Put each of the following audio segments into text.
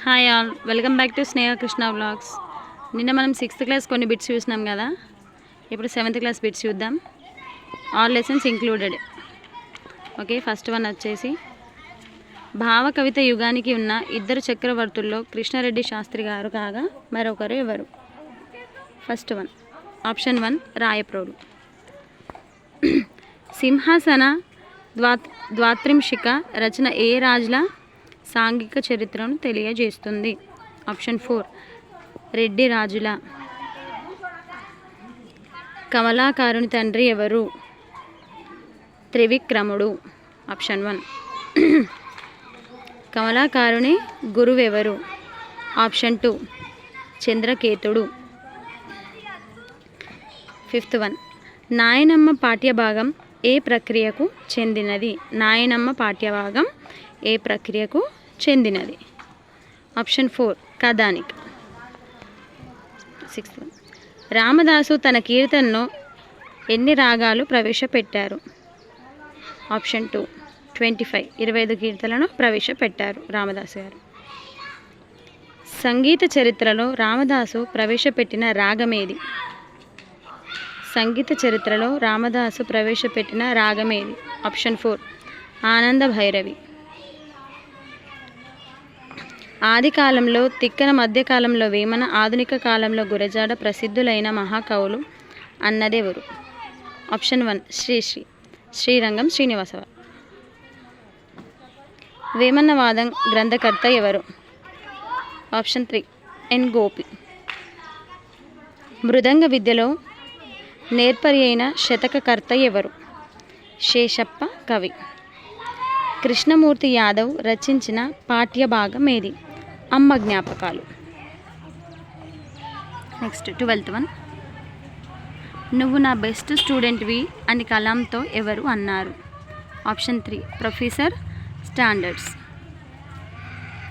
Hi all, welcome back to Sneha Krishna vlogs. నిన్న మనం 6th class కొన్ని బిట్స్ చూసినాం కదా. ఇప్పుడు 7th క్లాస్ బిట్స్ చూద్దాం. All lessons included. Okay, first one వచ్చేసి భావ కవిత యుగానికి ఉన్న ఇద్దరు చక్రవర్తుల్లో కృష్ణారెడ్డి శాస్త్రి గారు కాగా మరొకరు ఎవరు? First one option 1 Rayaprolu. Simhasana Dvatrimsika రచన ఏ రాజుల సాంఘిక చరిత్రను తెలియజేస్తుంది? ఆప్షన్ 4 రెడ్డి రాజుల. కమలాకారుని తండ్రి ఎవరు? త్రివిక్రముడు. ఆప్షన్ 1. కమలాకారుని గురువెవరు? ఆప్షన్ 2 చంద్రకేతుడు. ఫిఫ్త్ వన్ నాయనమ్మ పాఠ్యభాగం ఏ ప్రక్రియకు చెందినది? నాయనమ్మ పాఠ్యభాగం ఏ ప్రక్రియకు చెందినది? ఆప్షన్ 4 కథానిక. సిక్స్త్ వన్ రామదాసు తన కీర్తనను ఎన్ని రాగాలు ప్రవేశపెట్టారు? ఆప్షన్ 2 25 25 కీర్తనలను ప్రవేశపెట్టారు రామదాసు గారు. సంగీత చరిత్రలో రామదాసు ప్రవేశపెట్టిన రాగమేది? సంగీత చరిత్రలో రామదాసు ప్రవేశపెట్టిన రాగమేది? ఆప్షన్ 4 ఆనంద భైరవి. ఆది కాలంలో తిక్కన, మధ్యకాలంలో వేమన, ఆధునిక కాలంలో గురజాడ ప్రసిద్ధులైన మహాకవులు అన్నదెవరు? ఆప్షన్ 1 శ్రీరంగం శ్రీనివాసవ. వేమన్నవాదం గ్రంథకర్త ఎవరు? ఆప్షన్ 3 ఎన్ గోపి. మృదంగ విద్యలో నేర్పరి అయిన శతకకర్త ఎవరు? శేషప్ప కవి. కృష్ణమూర్తి యాదవ్ రచించిన పాఠ్యభాగం ఏది? అమ్మ జ్ఞాపకాలు. నెక్స్ట్ 12th వన్ నువ్వు నా బెస్ట్ స్టూడెంట్వి అని కలాంతో ఎవరు అన్నారు? Option 3 professor standards.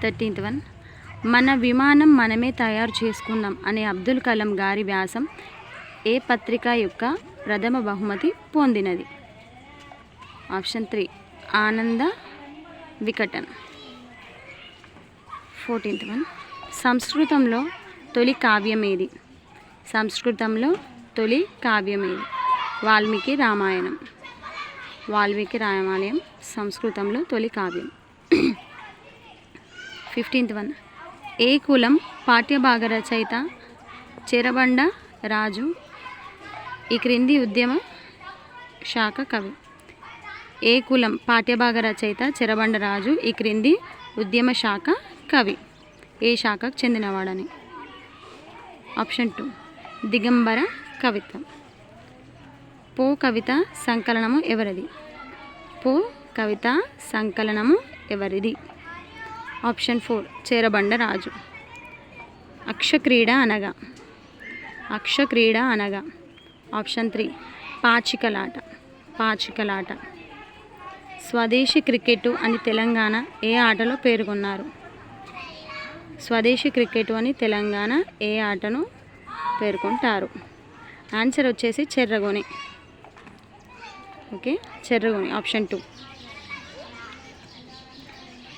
13th one మన విమానం మనమే తయారు చేసుకుందాం అనే అబ్దుల్ కలాం గారి వ్యాసం ఏ పత్రిక యొక్క ప్రథమ బహుమతి పొందినది? ఆప్షన్ 3 ఆనంద వికటన్. 14th వన్ సంస్కృతంలో తొలి కావ్యమేది? సంస్కృతంలో తొలి కావ్యమేది? వాల్మీకి రామాయణం. వాల్మీకి రామాయణం సంస్కృతంలో తొలి కావ్యం. 15th వన్ ఏ కులం పాఠ్యభాగ రచయిత చెరబండ రాజు ఈ క్రింది ఉద్యమ శాఖ కవి? ఏ కులం పాఠ్యభాగ రచయిత చెరబండ రాజు ఈ క్రింది ఉద్యమ శాఖ కవి? ఏ శాఖకు చెందినవాడని? ఆప్షన్ 2 దిగంబర కవిత్వం. పో కవిత సంకలనము ఎవరిది? పో కవిత సంకలనము ఎవరిది? ఆప్షన్ 4 చెరబండ రాజు. అక్షక్రీడ అనగా? అక్షక్రీడ అనగా? ఆప్షన్ 3 పాచికలాట. పాచికలాట. స్వదేశీ క్రికెట్ అని తెలంగాణ ఏ ఆటలో పేర్కొన్నారు? స్వదేశీ క్రికెట్ అని తెలంగాణ ఏ ఆటను పేర్కొంటారు? ఆన్సర్ వచ్చేసి చెర్రగోని. ఓకే, చెర్రగోని. ఆప్షన్ 2.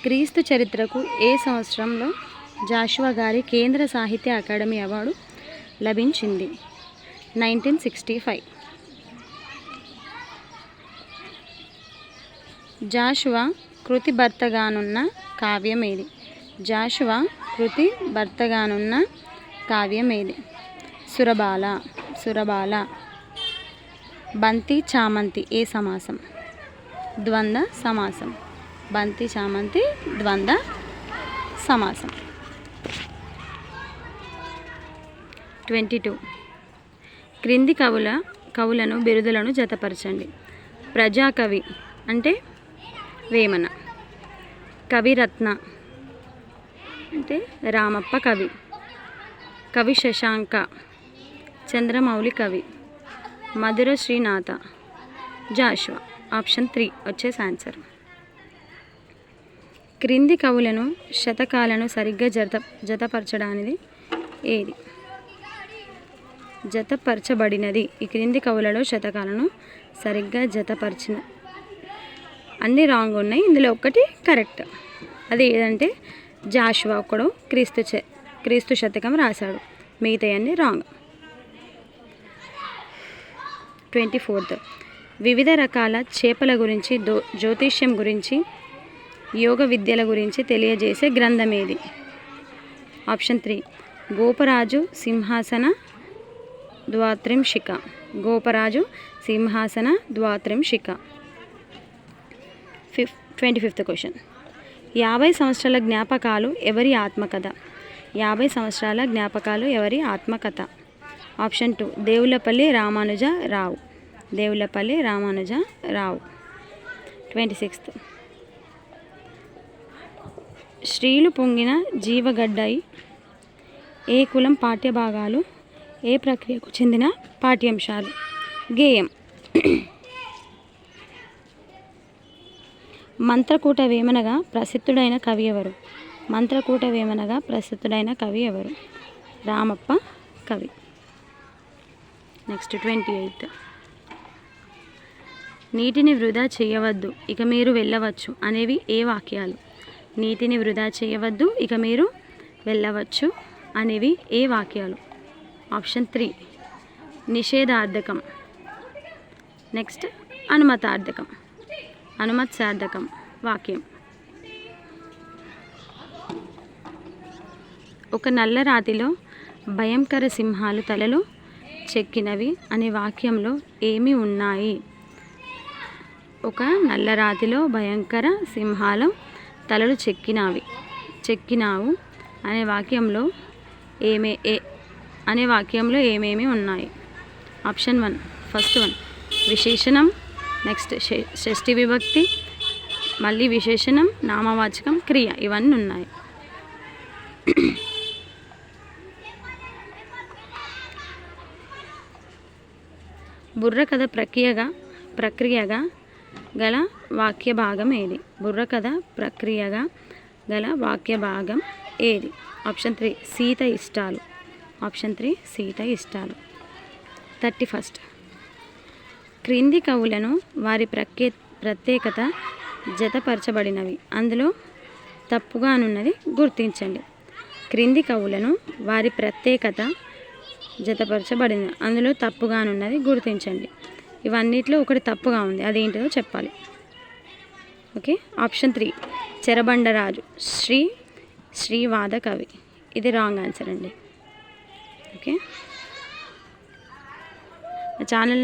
క్రీస్తు చరిత్రకు ఏ సంవత్సరంలో జాషువా గారి కేంద్ర సాహిత్య అకాడమీ అవార్డు లభించింది? 1965. జాషువా కృతి భర్తగానున్న కావ్యం ఏది? జాషువా కృతి భర్తగానున్న కావ్యం ఏది? సురబాల. సురబాల. బంతి చామంతి ఏ సమాసం? ద్వంద్వ సమాసం. బంతి చామంతి ద్వంద్వ సమాసం. 22 క్రింది కవులను బిరుదులను జతపరచండి. ప్రజాకవి అంటే వేమన. కవిరత్న అంటే రామప్ప కవి. కవి శశాంక చంద్రమౌళి కవి. మధుర శ్రీనాథ జాషువా. ఆప్షన్ 3 వచ్చేసి ఆన్సర్. క్రింది కవులను శతకాలను సరిగ్గా జతపరచడానికి ఏది? జతపరచబడినది. ఈ క్రింది కవులలో శతకాలను సరిగ్గా అన్ని రాంగ్ ఉన్నాయి, ఇందులో ఒకటి కరెక్ట్. అది ఏదంటే జాషువా ఒకడు క్రీస్తు శతకం రాశాడు. మిగతాయన్నీ రాంగ్. 24th వివిధ రకాల చేపల గురించి జ్యోతిష్యం గురించి యోగ విద్యల గురించి తెలియజేసే గ్రంథం ఏది? ఆప్షన్ 3 గోపరాజు సింహాసన ద్వాత్రింశిక. గోపరాజు సింహాసన ద్వాత్రింశిక. 25th క్వశ్చన్ 50 సంవత్సరాల జ్ఞాపకాలు ఎవరి ఆత్మకథ? 50 సంవత్సరాల జ్ఞాపకాలు ఎవరి ఆత్మకథ? ఆప్షన్ 2 దేవులపల్లి రామానుజరావు. దేవులపల్లి రామానుజరావు. 26th శ్రీలు పొంగిన జీవగడ్డాయి ఏ కులం పాఠ్యభాగాలు ఏ ప్రక్రియకు చెందిన పాఠ్యాంశాలు? గేయం. మంత్రకూట వేమనగా ప్రసిద్ధుడైన కవి ఎవరు? మంత్రకూట వేమనగా ప్రసిద్ధుడైన కవి ఎవరు? రామప్ప కవి. నెక్స్ట్ 28th నీటిని వృధా చేయవద్దు ఇక మీరు వెళ్ళవచ్చు అనేవి ఏ వాక్యాలు? నీటిని వృధా చేయవద్దు ఇక మీరు వెళ్ళవచ్చు అనేవి ఏ వాక్యాలు? ఆప్షన్ 3 నిషేధార్థకం. నెక్స్ట్ అనుమతార్థకం అనుమత్సార్థకం వాక్యం. ఒక నల్ల రాతిలో భయంకర సింహాలు తలలు చెక్కినవి అనే వాక్యంలో ఏమి ఉన్నాయి? ఒక నల్ల రాతిలో భయంకర సింహాలు తలలు చెక్కినావు అనే వాక్యంలో ఏమేమి ఉన్నాయి? ఆప్షన్ 1 ఫస్ట్ 1 విశేషణం. నెక్స్ట్ షష్ఠి విభక్తి, మళ్ళీ విశేషణం, నామవాచకం, క్రియ, ఇవన్నీ ఉన్నాయి. బుర్రకథ ప్రక్రియగా గల వాక్య భాగం ఏది? బుర్రకథ ప్రక్రియగా గల వాక్య భాగం ఏది? ఆప్షన్ 3 సీత ఇష్టాలు. ఆప్షన్ 3 సీత ఇష్టాలు. 31st క్రింది కవులను వారి ప్రత్యేకత జతపరచబడినవి అందులో తప్పుగానున్నది గుర్తించండి. క్రింది కవులను వారి ప్రత్యేకత జతపరచబడింది అందులో తప్పుగానున్నది గుర్తించండి. ఇవన్నిట్లో ఒకటి తప్పుగా ఉంది, అదేంటిదో చెప్పాలి. ఓకే. ఆప్షన్ 3 చెరబండరాజు శ్రీవాద కవి. ఇది రాంగ్ ఆన్సర్ అండి. ఓకే. ఛానల్